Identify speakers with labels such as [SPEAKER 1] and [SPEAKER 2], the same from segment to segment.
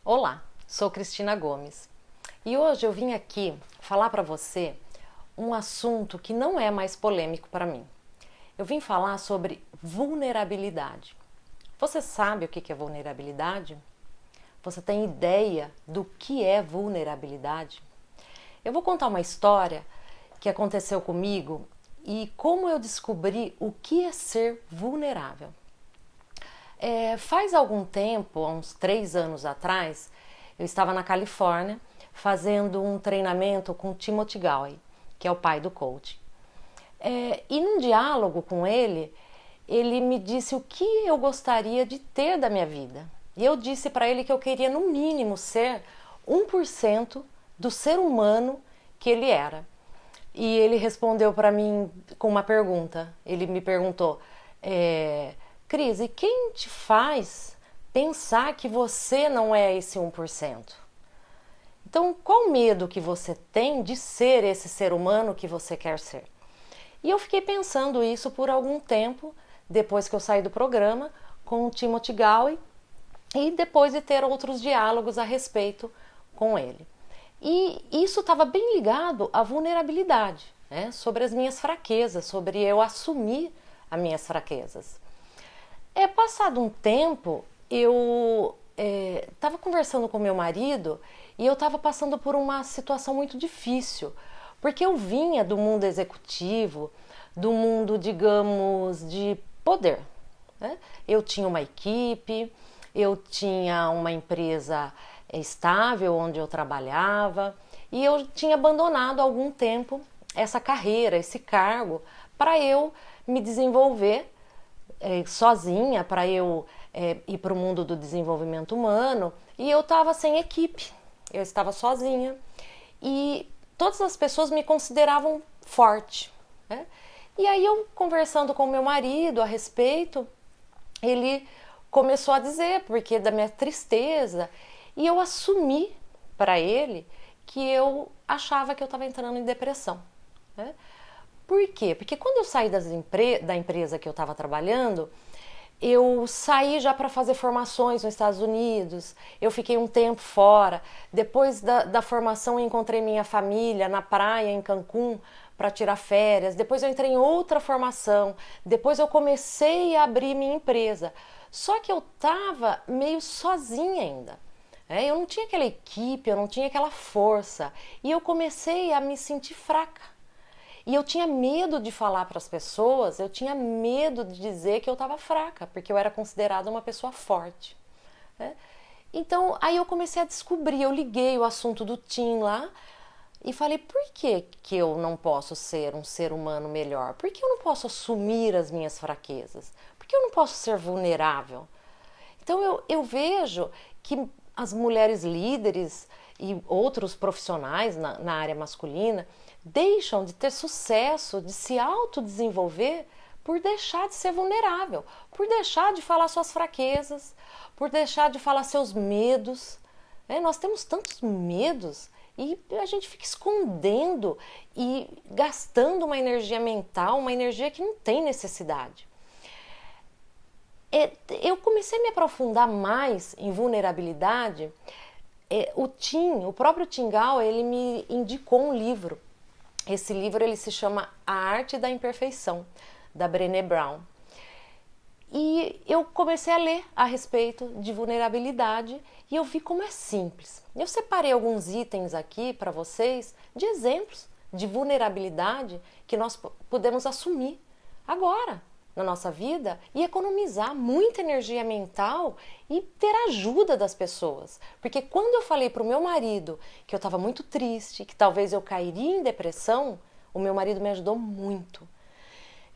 [SPEAKER 1] Olá, sou Cristina Gomes e hoje eu vim aqui falar para você um assunto que não é mais polêmico para mim. Eu vim falar sobre vulnerabilidade. Você sabe o que é vulnerabilidade? Você tem ideia do que é vulnerabilidade? Eu vou contar uma história que aconteceu comigo e como eu descobri o que é ser vulnerável. Faz algum tempo, há uns 3 anos atrás, eu estava na Califórnia fazendo um treinamento com Timothy Gallwey, que é o pai do coaching. E num diálogo com ele me disse o que eu gostaria de ter da minha vida. E eu disse para ele que eu queria, no mínimo, ser 1% do ser humano que ele era. E ele respondeu para mim com uma pergunta. Ele me perguntou: Cris, e quem te faz pensar que você não é esse 1%? Então, qual o medo que você tem de ser esse ser humano que você quer ser? E eu fiquei pensando isso por algum tempo, depois que eu saí do programa, com o Timothy Gallwey, e depois de ter outros diálogos a respeito com ele. E isso estava bem ligado à vulnerabilidade, né? Sobre as minhas fraquezas, sobre eu assumir as minhas fraquezas. Passado um tempo, eu estava conversando com meu marido e eu estava passando por uma situação muito difícil, porque eu vinha do mundo executivo, do mundo, digamos, de poder, né? Eu tinha uma equipe, eu tinha uma empresa estável onde eu trabalhava e eu tinha abandonado há algum tempo essa carreira, esse cargo, para eu me desenvolver sozinha, para eu ir para o mundo do desenvolvimento humano, e eu estava sem equipe, eu estava sozinha e todas as pessoas me consideravam forte, né? E aí eu conversando com meu marido a respeito, ele começou a dizer porque da minha tristeza, e eu assumi para ele que eu achava que eu estava entrando em depressão, né? Por quê? Porque quando eu saí da empresa que eu estava trabalhando, eu saí já para fazer formações nos Estados Unidos, eu fiquei um tempo fora. Depois da formação, eu encontrei minha família na praia em Cancún para tirar férias. Depois eu entrei em outra formação. Depois eu comecei a abrir minha empresa. Só que eu estava meio sozinha ainda. Eu não tinha aquela equipe, eu não tinha aquela força. E eu comecei a me sentir fraca. E eu tinha medo de falar para as pessoas, eu tinha medo de dizer que eu estava fraca, porque eu era considerada uma pessoa forte, né? Então, aí eu comecei a descobrir, eu liguei o assunto do Tim lá e falei, por que eu não posso ser um ser humano melhor? Por que eu não posso assumir as minhas fraquezas? Por que eu não posso ser vulnerável? Então, eu vejo que as mulheres líderes e outros profissionais na área masculina deixam de ter sucesso, de se autodesenvolver por deixar de ser vulnerável, por deixar de falar suas fraquezas, por deixar de falar seus medos. Nós temos tantos medos e a gente fica escondendo e gastando uma energia mental, uma energia que não tem necessidade. Eu comecei a me aprofundar mais em vulnerabilidade. O próprio Tim Gallwey, ele me indicou um livro. Esse livro ele se chama A Arte da Imperfeição, da Brené Brown. E eu comecei a ler a respeito de vulnerabilidade e eu vi como é simples. Eu separei alguns itens aqui para vocês de exemplos de vulnerabilidade que nós podemos assumir agora na nossa vida e economizar muita energia mental e ter ajuda das pessoas. Porque quando eu falei para o meu marido que eu estava muito triste, que talvez eu cairia em depressão, o meu marido me ajudou muito.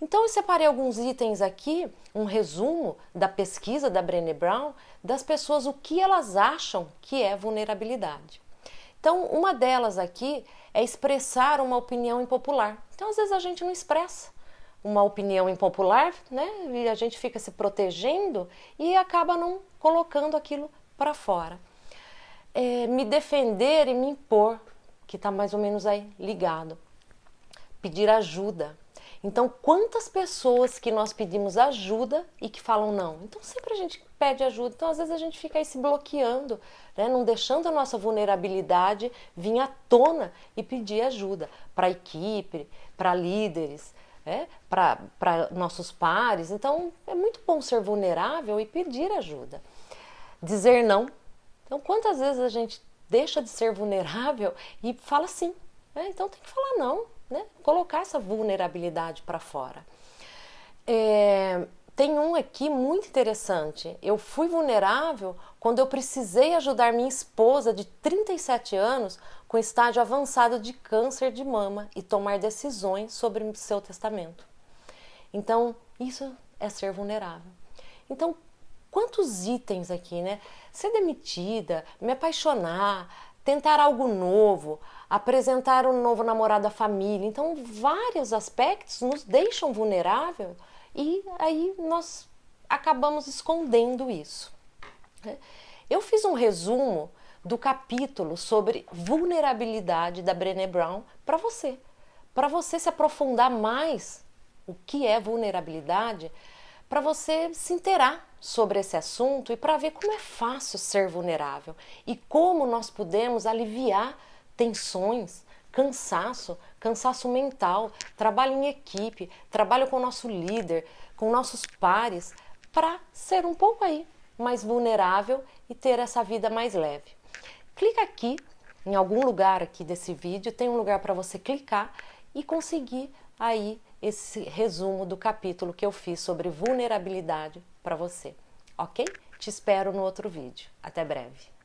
[SPEAKER 1] Então eu separei alguns itens aqui, um resumo da pesquisa da Brené Brown, das pessoas, o que elas acham que é vulnerabilidade. Então uma delas aqui é expressar uma opinião impopular. Então às vezes a gente não expressa uma opinião impopular, né? E a gente fica se protegendo e acaba não colocando aquilo para fora. Me defender e me impor, que está mais ou menos aí ligado. Pedir ajuda. Então, quantas pessoas que nós pedimos ajuda e que falam não? Então, sempre a gente pede ajuda. Então, às vezes a gente fica aí se bloqueando, né? Não deixando a nossa vulnerabilidade vir à tona e pedir ajuda para a equipe, para líderes, né? Para nossos pares. Então, é muito bom ser vulnerável e pedir ajuda. Dizer não. Então, quantas vezes a gente deixa de ser vulnerável e fala sim, né? Então, tem que falar não, né? Colocar essa vulnerabilidade para fora. Tem um aqui muito interessante. Eu fui vulnerável quando eu precisei ajudar minha esposa de 37 anos com estágio avançado de câncer de mama e tomar decisões sobre seu testamento. Então, isso é ser vulnerável. Então, quantos itens aqui, né? Ser demitida, me apaixonar, tentar algo novo, apresentar um novo namorado à família. Então, vários aspectos nos deixam vulnerável e aí nós acabamos escondendo isso. Eu fiz um resumo do capítulo sobre vulnerabilidade da Brené Brown para você se aprofundar mais o que é vulnerabilidade, para você se inteirar sobre esse assunto e para ver como é fácil ser vulnerável e como nós podemos aliviar tensões, cansaço mental, trabalho em equipe, trabalho com o nosso líder, com nossos pares, para ser um pouco aí mais vulnerável e ter essa vida mais leve. Clica aqui, em algum lugar aqui desse vídeo, tem um lugar para você clicar e conseguir aí esse resumo do capítulo que eu fiz sobre vulnerabilidade para você, ok? Te espero no outro vídeo. Até breve.